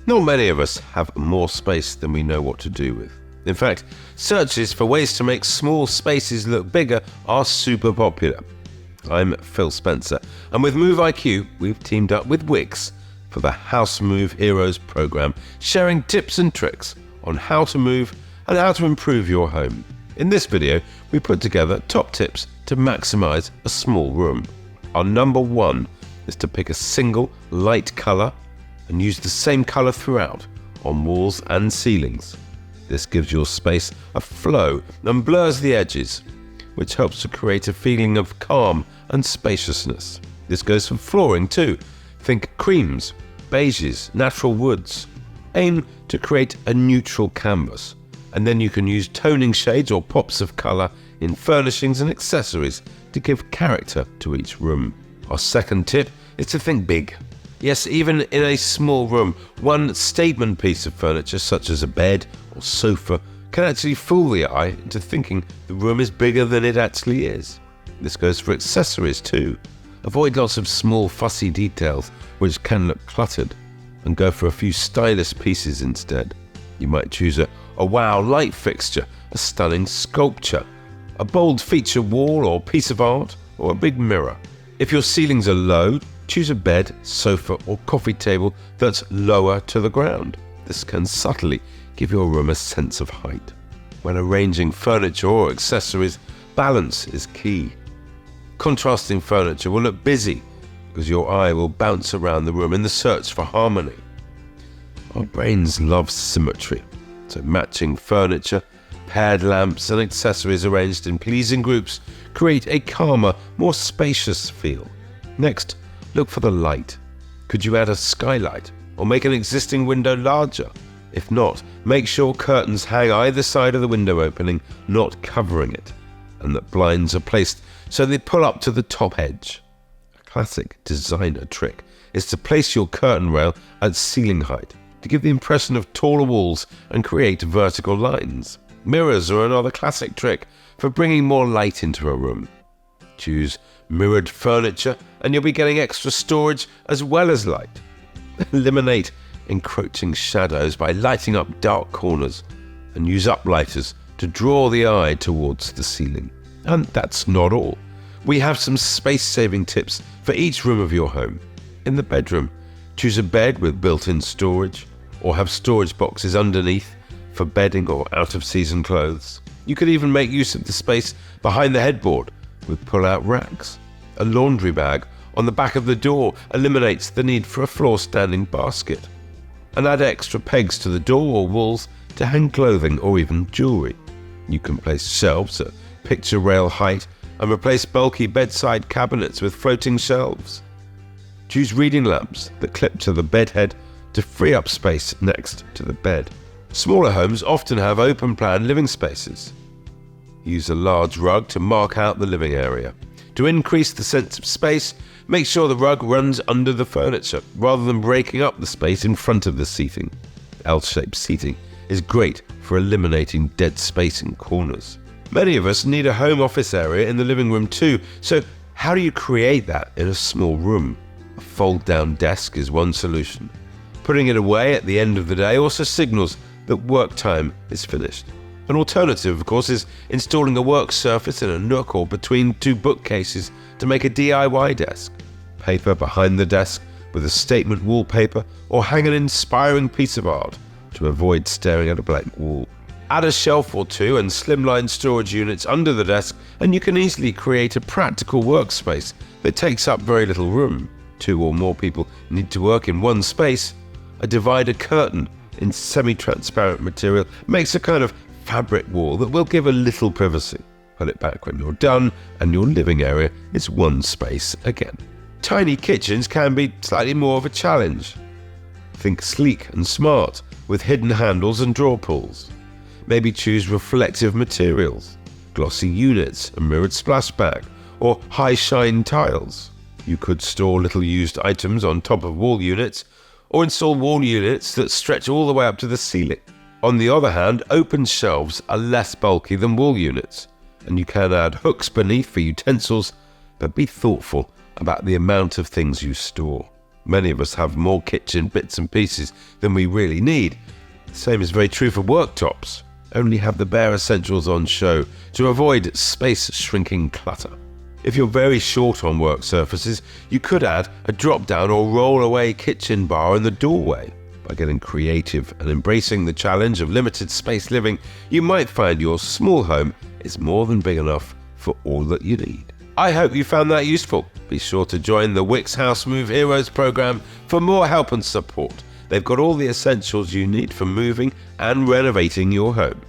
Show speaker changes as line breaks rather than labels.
Not many of us have more space than we know what to do with. In fact, searches for ways to make small spaces look bigger are super popular. I'm Phil Spencer, and with Move IQ, we've teamed up with Wickes for the House Move Heroes program, sharing tips and tricks on how to move and how to improve your home. In this video, we put together top tips to maximize a small room. Our number one is to pick a single light color and use the same color throughout on walls and ceilings. This gives your space a flow and blurs the edges, which helps to create a feeling of calm and spaciousness. This goes for flooring too. Think creams, beiges, natural woods. Aim to create a neutral canvas, and then you can use toning shades or pops of color in furnishings and accessories to give character to each room. Our second tip is to think big. Yes, even in a small room, one statement piece of furniture such as a bed or sofa can actually fool the eye into thinking the room is bigger than it actually is. This goes for accessories too. Avoid lots of small fussy details which can look cluttered, and go for a few stylish pieces instead. You might choose a wow light fixture, a stunning sculpture, a bold feature wall or piece of art, or a big mirror. If your ceilings are low, choose a bed, sofa or coffee table that's lower to the ground. This can subtly give your room a sense of height. When arranging furniture or accessories, balance is key. Contrasting furniture will look busy because your eye will bounce around the room in the search for harmony. Our brains love symmetry, so matching furniture, paired lamps and accessories arranged in pleasing groups create a calmer, more spacious feel. Next, look for the light. Could you add a skylight or make an existing window larger? If not, make sure curtains hang either side of the window opening, not covering it, and that blinds are placed so they pull up to the top edge. A classic designer trick is to place your curtain rail at ceiling height to give the impression of taller walls and create vertical lines. Mirrors are another classic trick for bringing more light into a room. Choose mirrored furniture and you'll be getting extra storage as well as light. Eliminate encroaching shadows by lighting up dark corners, and use uplighters to draw the eye towards the ceiling. And that's not all. We have some space-saving tips for each room of your home. In the bedroom, choose a bed with built-in storage, or have storage boxes underneath for bedding or out-of-season clothes. You could even make use of the space behind the headboard with pull-out racks. A laundry bag on the back of the door eliminates the need for a floor-standing basket. And add extra pegs to the door or walls to hang clothing or even jewelry. You can place shelves at picture rail height and replace bulky bedside cabinets with floating shelves. Choose reading lamps that clip to the bed head to free up space next to the bed. Smaller homes often have open-plan living spaces. Use a large rug to mark out the living area. To increase the sense of space, make sure the rug runs under the furniture rather than breaking up the space in front of the seating. L-shaped seating is great for eliminating dead space in corners. Many of us need a home office area in the living room too, so how do you create that in a small room? A fold-down desk is one solution. Putting it away at the end of the day also signals that work time is finished. An alternative, of course, is installing a work surface in a nook or between two bookcases to make a DIY desk. Paper behind the desk with a statement wallpaper, or hang an inspiring piece of art to avoid staring at a blank wall. Add a shelf or two and slimline storage units under the desk, and you can easily create a practical workspace that takes up very little room. 2 or more people need to work in one space. A divider curtain in semi-transparent material makes a kind of fabric wall that will give a little privacy. Pull it back when you're done and your living area is one space again. Tiny kitchens can be slightly more of a challenge. Think sleek and smart with hidden handles and drawer pulls. Maybe choose reflective materials, glossy units, a mirrored splashback, or high shine tiles. You could store little used items on top of wall units, or install wall units that stretch all the way up to the ceiling. On the other hand, open shelves are less bulky than wall units, and you can add hooks beneath for utensils, but be thoughtful about the amount of things you store. Many of us have more kitchen bits and pieces than we really need. The same is very true for worktops. Only have the bare essentials on show to avoid space-shrinking clutter. If you're very short on work surfaces, you could add a drop-down or roll-away kitchen bar in the doorway. By getting creative and embracing the challenge of limited space living, you might find your small home is more than big enough for all that you need. I hope you found that useful. Be sure to join the Wickes House Move Heroes program for more help and support. They've got all the essentials you need for moving and renovating your home.